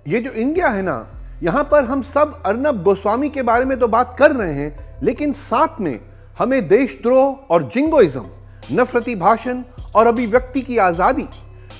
ये जो इंडिया है ना, यहां पर हम सब अर्नब गोस्वामी के बारे में तो बात कर रहे हैं, लेकिन साथ में हमें देशद्रोह और जिंगोइज्म, नफरती भाषण और अभिव्यक्ति की आजादी,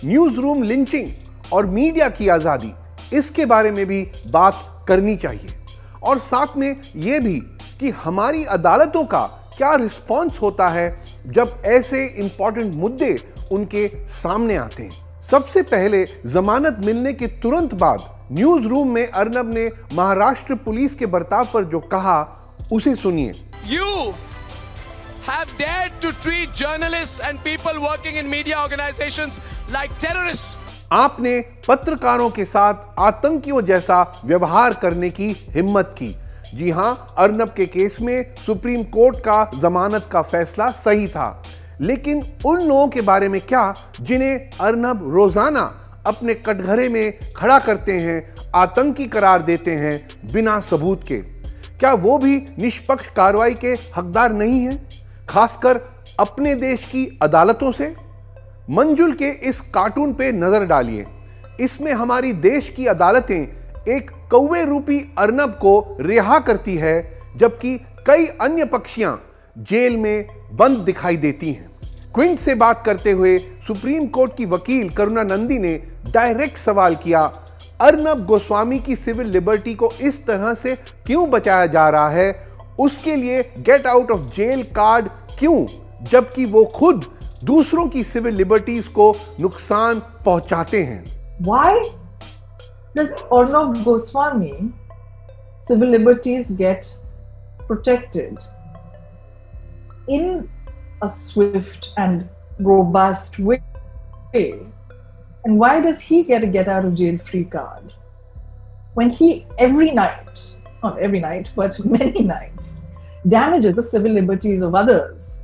न्यूज रूम लिंचिंग और मीडिया की आजादी, इसके बारे में भी बात करनी चाहिए। और साथ में यह भी कि हमारी अदालतों का क्या रिस्पॉन्स होता है जब ऐसे इंपॉर्टेंट मुद्दे उनके सामने आते हैं। सबसे पहले जमानत मिलने के तुरंत बाद न्यूज रूम में अर्नब ने महाराष्ट्र पुलिस के बर्ताव पर जो कहा, उसे सुनिए। You have dared to treat journalists and people working in media organizations like terrorists. आपने पत्रकारों के साथ आतंकियों जैसा व्यवहार करने की हिम्मत की। जी हां, अर्नब के केस में सुप्रीम कोर्ट का जमानत का फैसला सही था, लेकिन उन लोगों के बारे में क्या जिन्हें अर्नब रोजाना अपने कटघरे में खड़ा करते हैं, आतंकी करार देते हैं बिना सबूत के? क्या वो भी निष्पक्ष कार्रवाई के हकदार नहीं हैं, खासकर अपने देश की अदालतों से? मंजुल के इस कार्टून पे नजर डालिए। इसमें हमारी देश की अदालतें एक कौवे रूपी अर्नब को रिहा करती है, जबकि कई अन्य पक्षियां जेल में बंद दिखाई देती हैं। क्विंट से बात करते हुए सुप्रीम कोर्ट की वकील करुणा नंदी ने डायरेक्ट सवाल किया, अर्नब गोस्वामी की सिविल लिबर्टी को इस तरह से क्यों बचाया जा रहा है? उसके लिए get out of jail card क्यों, जबकि वो खुद दूसरों की सिविल लिबर्टीज को नुकसान पहुंचाते हैं? Why does Arnab Goswami civil liberties get protected in a swift and robust way? And why does he get a get out of jail free card when he every night, not every night, but many nights, damages the civil liberties of others?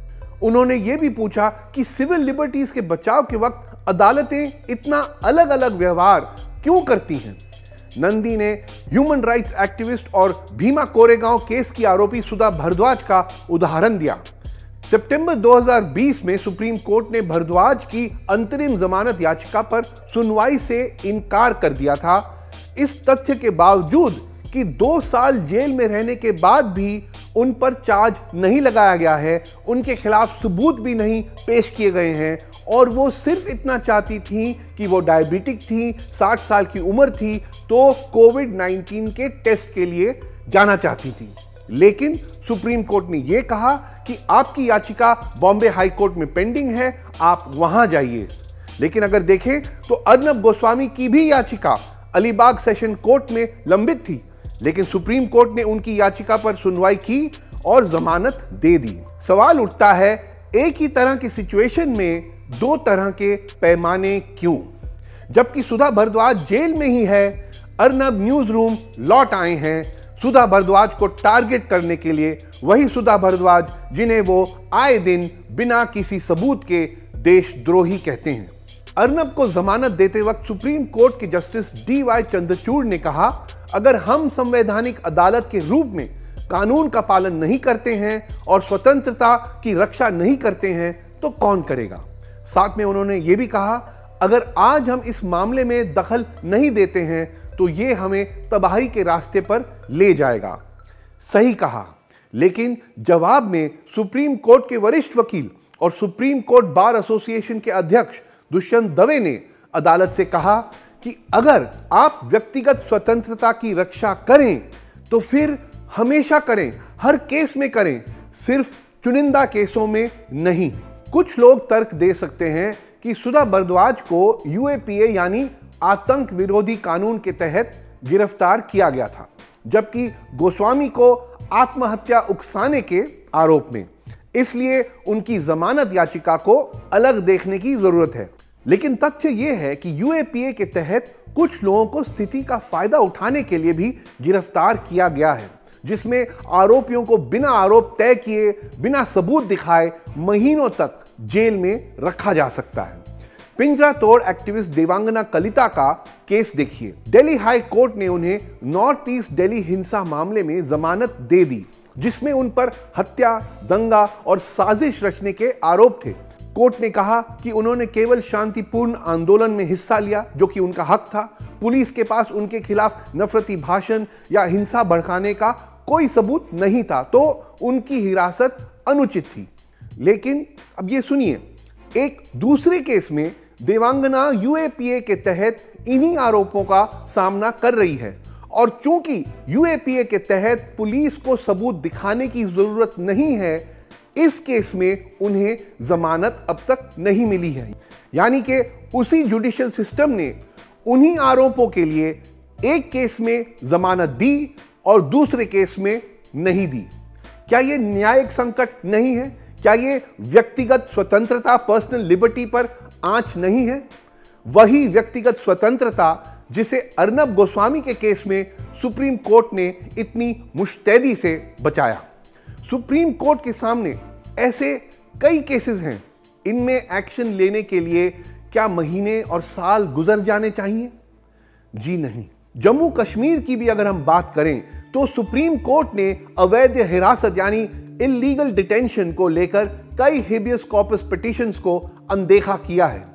उन्होंने ये भी पूछा कि civil liberties के बचाव के वक्त अदालतें इतना अलग अलग व्यवहार क्यों करती हैं। नंदी ने ह्यूमन राइट्स एक्टिविस्ट और भीमा कोरेगांव केस की आरोपी सुधा भारद्वाज का उदाहरण दिया। सितंबर 2020 में सुप्रीम कोर्ट ने भारद्वाज की अंतरिम जमानत याचिका पर सुनवाई से इनकार कर दिया था, इस तथ्य के बावजूद कि 2 साल जेल में रहने के बाद भी उन पर चार्ज नहीं लगाया गया है, उनके खिलाफ सबूत भी नहीं पेश किए गए हैं, और वो सिर्फ इतना चाहती थी कि वो डायबिटिक थी, 60 साल की उम्र थी, तो कोविड-19 के टेस्ट के लिए जाना चाहती थी। लेकिन सुप्रीम कोर्ट ने यह कहा कि आपकी याचिका बॉम्बे हाई कोर्ट में पेंडिंग है, आप वहां जाइए। लेकिन अगर देखें तो अर्नब गोस्वामी की भी याचिका अलीबाग सेशन कोर्ट में लंबित थी, लेकिन सुप्रीम कोर्ट ने उनकी याचिका पर सुनवाई की और जमानत दे दी। सवाल उठता है, एक ही तरह की सिचुएशन में 2 तरह के पैमाने क्यों? जबकि सुधा भारद्वाज जेल में ही है, अर्नब न्यूज रूम लौट आए हैं सुधा भारद्वाज को टारगेट करने के लिए, वही सुधा भारद्वाज जिन्हें वो आए दिन बिना किसी सबूत के देशद्रोही कहते हैं। अर्नब को जमानत देते वक्त सुप्रीम कोर्ट के जस्टिस DY चंद्रचूड़ ने कहा, अगर हम संवैधानिक अदालत के रूप में कानून का पालन नहीं करते हैं और स्वतंत्रता की रक्षा नहीं करते हैं तो कौन करेगा? साथ में उन्होंने ये भी कहा, अगर आज हम इस मामले में दखल नहीं देते हैं तो ये हमें तबाही के रास्ते पर ले जाएगा। सही कहा, लेकिन जवाब में सुप्रीम कोर्ट के वरिष्ठ वकील और सुप्रीम कोर्ट बार एसोसिएशन के अध्यक्ष दुष्यंत दवे ने अदालत से कहा कि अगर आप व्यक्तिगत स्वतंत्रता की रक्षा करें तो फिर हमेशा करें, हर केस में करें, सिर्फ चुनिंदा केसों में नहीं। कुछ लोग तर्क दे सकते हैं कि सुधा भारद्वाज को UAPA यानी आतंक विरोधी कानून के तहत गिरफ्तार किया गया था, जबकि गोस्वामी को आत्महत्या उकसाने के आरोप में, इसलिए उनकी जमानत याचिका को अलग देखने की जरूरत है। लेकिन तथ्य यह है कि UAPA के तहत कुछ लोगों को स्थिति का फायदा उठाने के लिए भी गिरफ्तार किया गया है, जिसमें आरोपियों को बिना आरोप तय किए, बिना सबूत दिखाए महीनों तक जेल में रखा जा सकता है। पिंजरा तोड़ एक्टिविस्ट देवांगना कलिता का केस देखिए। दिल्ली हाई कोर्ट ने उन्हें नॉर्थ ईस्ट दिल्ली हिंसा मामले में जमानत दे दी, जिसमें उन पर हत्या, दंगा और साजिश रचने के आरोप थे। कोर्ट ने कहा कि उन्होंने केवल शांतिपूर्ण आंदोलन में हिस्सा लिया, जो कि उनका हक था। पुलिस के पास उनके खिलाफ नफरती भाषण या हिंसा भड़काने का कोई सबूत नहीं था, तो उनकी हिरासत अनुचित थी। लेकिन अब ये सुनिए, एक दूसरे केस में देवांगना यूएपीए के तहत इन्हीं आरोपों का सामना कर रही है, और चूंकि यूएपीए के तहत पुलिस को सबूत दिखाने की जरूरत नहीं है, इस केस में उन्हें जमानत अब तक नहीं मिली है। यानी कि उसी जुडिशियल सिस्टम ने उन्हीं आरोपों के लिए एक केस में जमानत दी और दूसरे केस में नहीं दी। क्या यह न्यायिक संकट नहीं है? क्या यह व्यक्तिगत स्वतंत्रता, पर्सनल लिबर्टी पर आंच नहीं है? वही व्यक्तिगत स्वतंत्रता जिसे अर्नब गोस्वामी के केस में सुप्रीम कोर्ट ने इतनी मुस्तैदी से बचाया। सुप्रीम कोर्ट के सामने ऐसे कई केसेस हैं, इनमें एक्शन लेने के लिए क्या महीने और साल गुजर जाने चाहिए? जी नहीं। जम्मू कश्मीर की भी अगर हम बात करें तो सुप्रीम कोर्ट ने अवैध हिरासत यानी इलीगल डिटेंशन को लेकर कई हेबियस कॉर्पस पिटीशंस को अनदेखा किया है।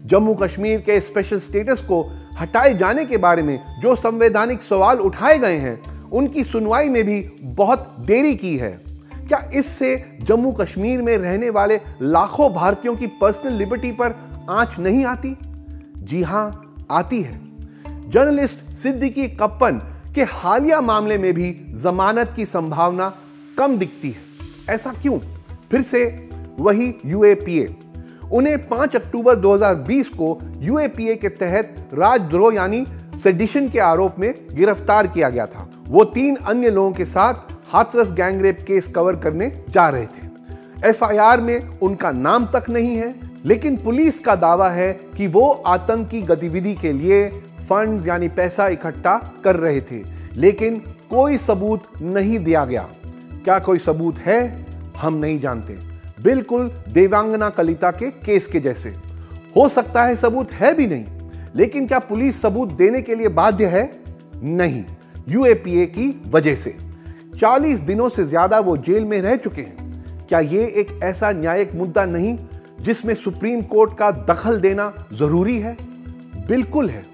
जम्मू कश्मीर के स्पेशल स्टेटस को हटाए जाने के बारे में जो संवैधानिक सवाल उठाए गए हैं, उनकी सुनवाई में भी बहुत देरी की है। क्या इससे जम्मू कश्मीर में रहने वाले लाखों भारतीयों की पर्सनल लिबर्टी पर आंच नहीं आती? जी हां, आती है। जर्नलिस्ट सिद्दीकी कप्पन के हालिया मामले में भी जमानत की संभावना कम दिखती है। ऐसा क्यों? फिर से वही यूएपीए। उन्हें 5 अक्टूबर 2020 को यूएपीए के तहत राजद्रोह यानी सेडिशन के आरोप में गिरफ्तार किया गया था। वो 3 अन्य लोगों के साथ हाथरस गैंगरेप केस कवर करने जा रहे थे। एफआईआर में उनका नाम तक नहीं है, लेकिन पुलिस का दावा है कि वो आतंकी गतिविधि के लिए फंड्स यानी पैसा इकट्ठा कर रहे थे, लेकिन कोई सबूत नहीं दिया गया। क्या कोई सबूत है? हम नहीं जानते। बिल्कुल देवांगना कलिता के केस के जैसे। हो सकता है सबूत है भी नहीं, लेकिन क्या पुलिस सबूत देने के लिए बाध्य है? नहीं, यूएपीए की वजह से। 40 दिनों से ज्यादा वो जेल में रह चुके हैं। क्या ये एक ऐसा न्यायिक मुद्दा नहीं जिसमें सुप्रीम कोर्ट का दखल देना जरूरी है? बिल्कुल है।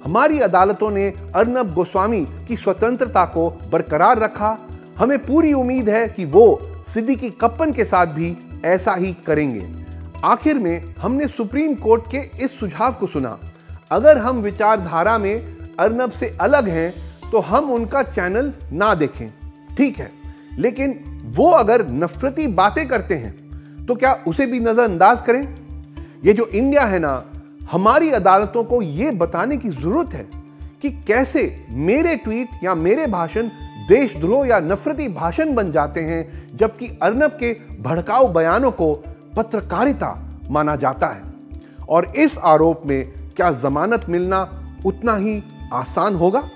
हमारी अदालतों ने अर्नब गोस्वामी की स्वतंत्रता को बरकरार रखा। हमें पूरी उम्मीद है कि वो सिद्दीकी कप्पन के साथ भी ऐसा ही करेंगे। आखिर में हमने सुप्रीम कोर्ट के इस सुझाव को सुना। अगर हम विचारधारा में अर्नब से अलग हैं तो हम उनका चैनल ना देखें, ठीक है, लेकिन वो अगर नफरती बातें करते हैं तो क्या उसे भी नजरअंदाज करें? ये जो इंडिया है ना, हमारी अदालतों को यह बताने की जरूरत है कि कैसे मेरे ट्वीट या मेरे भाषण देशद्रोह या नफरती भाषण बन जाते हैं, जबकि अर्नब के भड़काऊ बयानों को पत्रकारिता माना जाता है। और इस आरोप में क्या जमानत मिलना उतना ही आसान होगा?